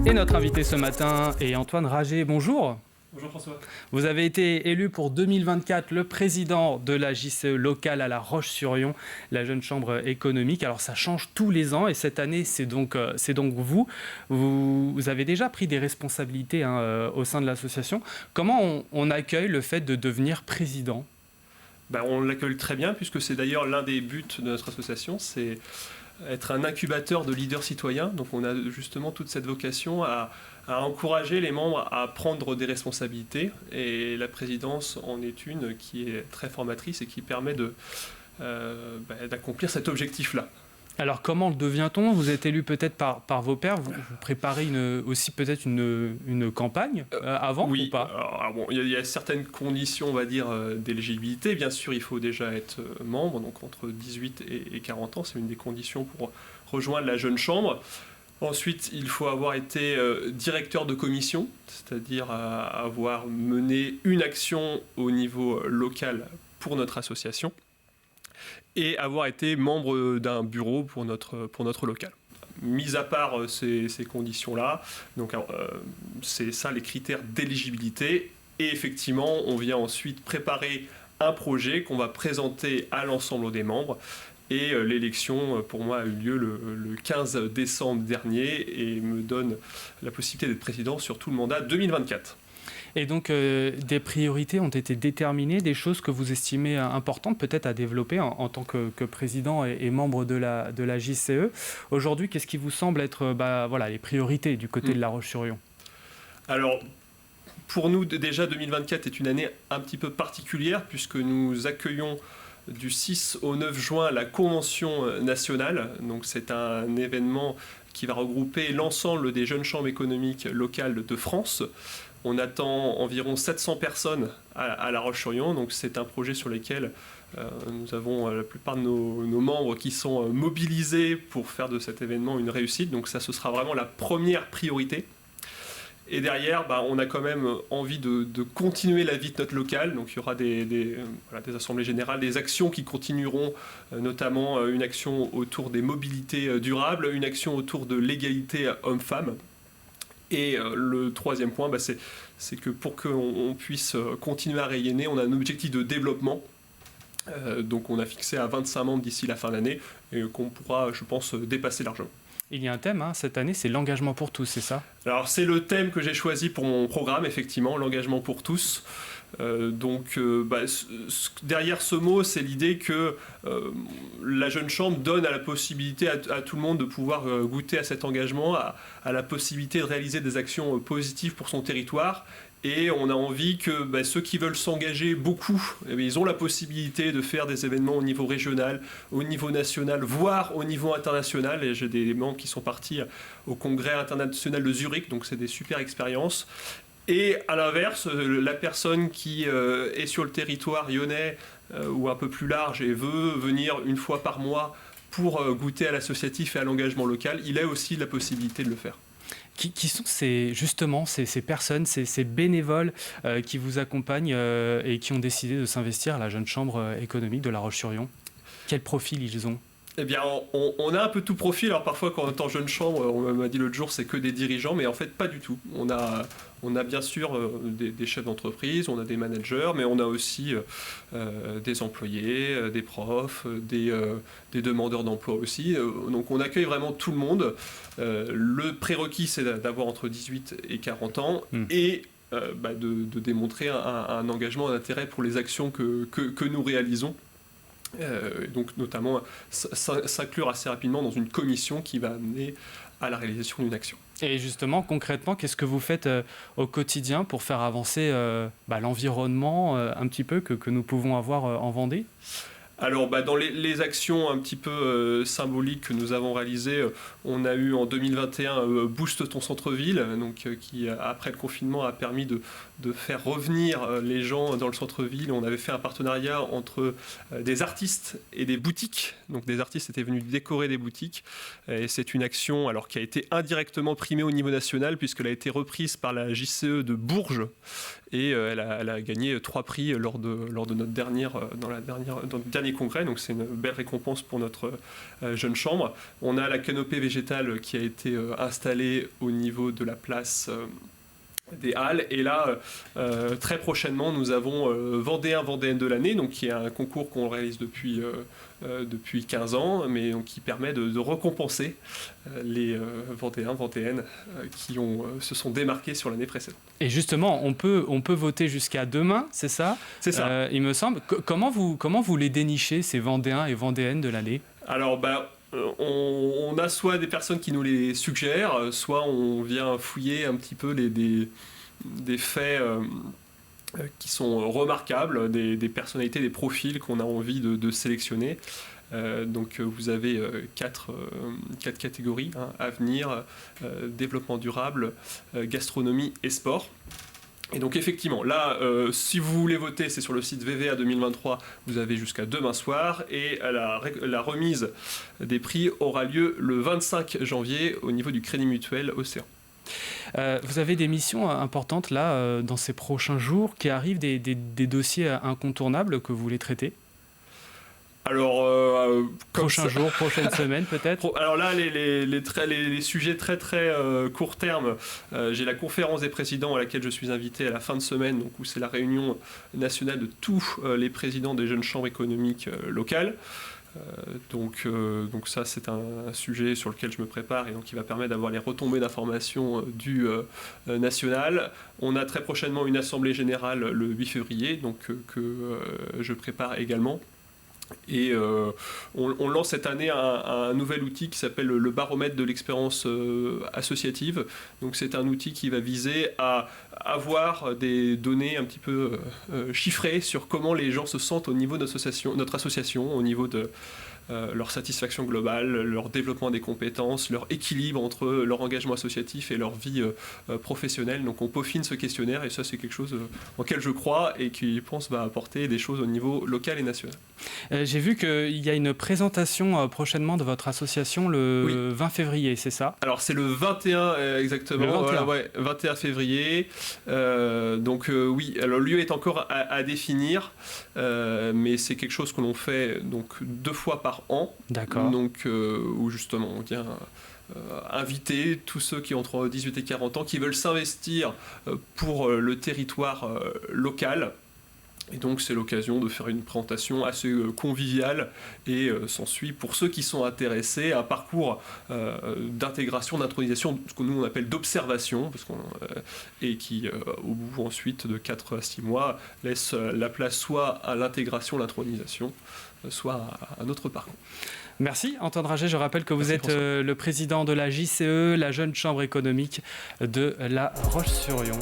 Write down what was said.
Et notre invité ce matin est Antoine Rager. Bonjour. Bonjour François. Vous avez été élu pour 2024 le président de la JCE locale à La Roche-sur-Yon, la jeune chambre économique. Alors ça change tous les ans et cette année c'est donc vous. Vous avez déjà pris des responsabilités au sein de l'association. Comment on accueille le fait de devenir président ? On l'accueille très bien puisque c'est d'ailleurs l'un des buts de notre association, c'est être un incubateur de leaders citoyens. Donc on a justement toute cette vocation à encourager les membres à prendre des responsabilités. Et la présidence en est une qui est très formatrice et qui permet d'accomplir cet objectif-là. Alors comment le devient-on ? Vous êtes élu peut-être par vos pairs, vous préparez aussi peut-être une campagne avant oui, ou pas ? Il y a certaines conditions, on va dire, d'éligibilité. Bien sûr, il faut déjà être membre, donc entre 18 et 40 ans, c'est une des conditions pour rejoindre la jeune chambre. Ensuite, il faut avoir été directeur de commission, c'est-à-dire avoir mené une action au niveau local pour notre association et avoir été membre d'un bureau pour notre local. Mis à part ces conditions-là, donc c'est ça les critères d'éligibilité. Et effectivement, on vient ensuite préparer un projet qu'on va présenter à l'ensemble des membres. Et l'élection, pour moi, a eu lieu le 15 décembre dernier et me donne la possibilité d'être président sur tout le mandat 2024. Et donc, des priorités ont été déterminées, des choses que vous estimez importantes peut-être à développer en tant que président et membre de la JCE. Aujourd'hui, qu'est-ce qui vous semble être les priorités du côté de La Roche-sur-Yon ? Alors, pour nous, déjà, 2024 est une année un petit peu particulière puisque nous accueillons du 6 au 9 juin la Convention nationale. Donc, c'est un événement qui va regrouper l'ensemble des jeunes chambres économiques locales de France. On attend environ 700 personnes à La Roche-sur-Yon, donc c'est un projet sur lequel nous avons la plupart de nos membres qui sont mobilisés pour faire de cet événement une réussite. Donc ça, ce sera vraiment la première priorité. Et derrière, on a quand même envie de continuer la vie de notre local. Donc il y aura des assemblées générales, des actions qui continueront, notamment une action autour des mobilités durables, une action autour de l'égalité homme-femme. Et le troisième point, c'est que pour qu'on puisse continuer à rayonner, on a un objectif de développement. Donc on a fixé à 25 membres d'ici la fin de l'année et qu'on pourra, je pense, dépasser largement. Il y a un thème, cette année, c'est l'engagement pour tous, c'est ça ? Alors c'est le thème que j'ai choisi pour mon programme, effectivement, l'engagement pour tous. Derrière ce mot, c'est l'idée que la jeune chambre donne à la possibilité à tout le monde de pouvoir goûter à cet engagement, à la possibilité de réaliser des actions positives pour son territoire. Et on a envie que ceux qui veulent s'engager beaucoup, ils ont la possibilité de faire des événements au niveau régional, au niveau national, voire au niveau international. Et j'ai des membres qui sont partis au congrès international de Zurich, donc c'est des super expériences. Et à l'inverse, la personne qui est sur le territoire lyonnais ou un peu plus large et veut venir une fois par mois pour goûter à l'associatif et à l'engagement local, il a aussi la possibilité de le faire. Qui sont ces personnes, ces bénévoles qui vous accompagnent et qui ont décidé de s'investir à la jeune chambre économique de La Roche-sur-Yon ? Quel profil ils ont ? Eh bien, on a un peu tout profil. Alors parfois, quand on est en jeune chambre, on m'a dit l'autre jour, c'est que des dirigeants, mais en fait, pas du tout. On a bien sûr des chefs d'entreprise, on a des managers, mais on a aussi des employés, des profs, des demandeurs d'emploi aussi. Donc on accueille vraiment tout le monde. Le prérequis, c'est d'avoir entre 18 et 40 ans et de démontrer un engagement, un intérêt pour les actions que nous réalisons. Donc notamment s'inclure assez rapidement dans une commission qui va amener à la réalisation d'une action. Et justement, concrètement, qu'est-ce que vous faites au quotidien pour faire avancer l'environnement un petit peu que nous pouvons avoir en Vendée ? Alors, dans les actions un petit peu symboliques que nous avons réalisées, on a eu en 2021 Boost ton centre-ville, donc, qui, après le confinement, a permis de faire revenir les gens dans le centre-ville. On avait fait un partenariat entre des artistes et des boutiques. Donc, des artistes étaient venus décorer des boutiques. Et c'est une action qui a été indirectement primée au niveau national, puisqu'elle a été reprise par la JCE de Bourges. et elle a gagné 3 prix lors de notre dans le dernier congrès, donc c'est une belle récompense pour notre jeune chambre. On a la canopée végétale qui a été installée au niveau de la place des Halles, et là très prochainement nous avons Vendéenne de l'année, donc qui est un concours qu'on réalise depuis 15 ans, mais donc, qui permet de récompenser les Vendéennes qui se sont démarqués sur l'année précédente. Et justement, on peut voter jusqu'à demain, c'est ça? C'est ça. Il me semble. Comment vous les dénichez, ces Vendéens et Vendéennes de l'année? Alors, on a soit des personnes qui nous les suggèrent, soit on vient fouiller un petit peu des faits qui sont remarquables, des personnalités, des profils qu'on a envie de sélectionner. Donc vous avez 4 catégories, hein: avenir, développement durable, gastronomie et sport. Et donc effectivement, là, si vous voulez voter, c'est sur le site VVA 2023, vous avez jusqu'à demain soir, et la remise des prix aura lieu le 25 janvier au niveau du Crédit Mutuel Océan. Vous avez des missions importantes là, dans ces prochains jours qui arrivent, des dossiers incontournables que vous voulez traiter? Alors, prochains jours, prochaines semaines peut-être. Alors là, les sujets très court terme, j'ai la conférence des présidents à laquelle je suis invité à la fin de semaine, donc, où c'est la réunion nationale de tous les présidents des jeunes chambres économiques locales. Donc ça, c'est un sujet sur lequel je me prépare, et donc qui va permettre d'avoir les retombées d'informations du national. On a très prochainement une assemblée générale le 8 février, donc que je prépare également. Et on lance cette année un nouvel outil qui s'appelle le baromètre de l'expérience associative. Donc c'est un outil qui va viser à avoir des données un petit peu chiffrées sur comment les gens se sentent au niveau de notre association, au niveau de leur satisfaction globale, leur développement des compétences, leur équilibre entre leur engagement associatif et leur vie professionnelle. Donc on peaufine ce questionnaire, et ça c'est quelque chose auquel je crois et qui, je pense, va apporter des choses au niveau local et national. J'ai vu qu'il y a une présentation prochainement de votre association le 20 février, c'est ça? Alors c'est le 21 exactement, le 21. Voilà, ouais, 21 février. Oui, alors le lieu est encore à définir, mais c'est quelque chose que l'on fait donc 2 fois par an. D'accord. Donc où justement on vient inviter tous ceux qui ont entre 18 et 40 ans, qui veulent s'investir pour le territoire local. Et donc c'est l'occasion de faire une présentation assez conviviale, et s'ensuit, pour ceux qui sont intéressés, un parcours d'intégration, d'intronisation, ce que nous on appelle d'observation, et qui au bout ensuite de 4 à 6 mois laisse la place soit à l'intégration, l'intronisation, soit à un autre parcours. Merci Antoine Raget, je rappelle que vous êtes le président de la JCE, la Jeune Chambre économique de La Roche-sur-Yon.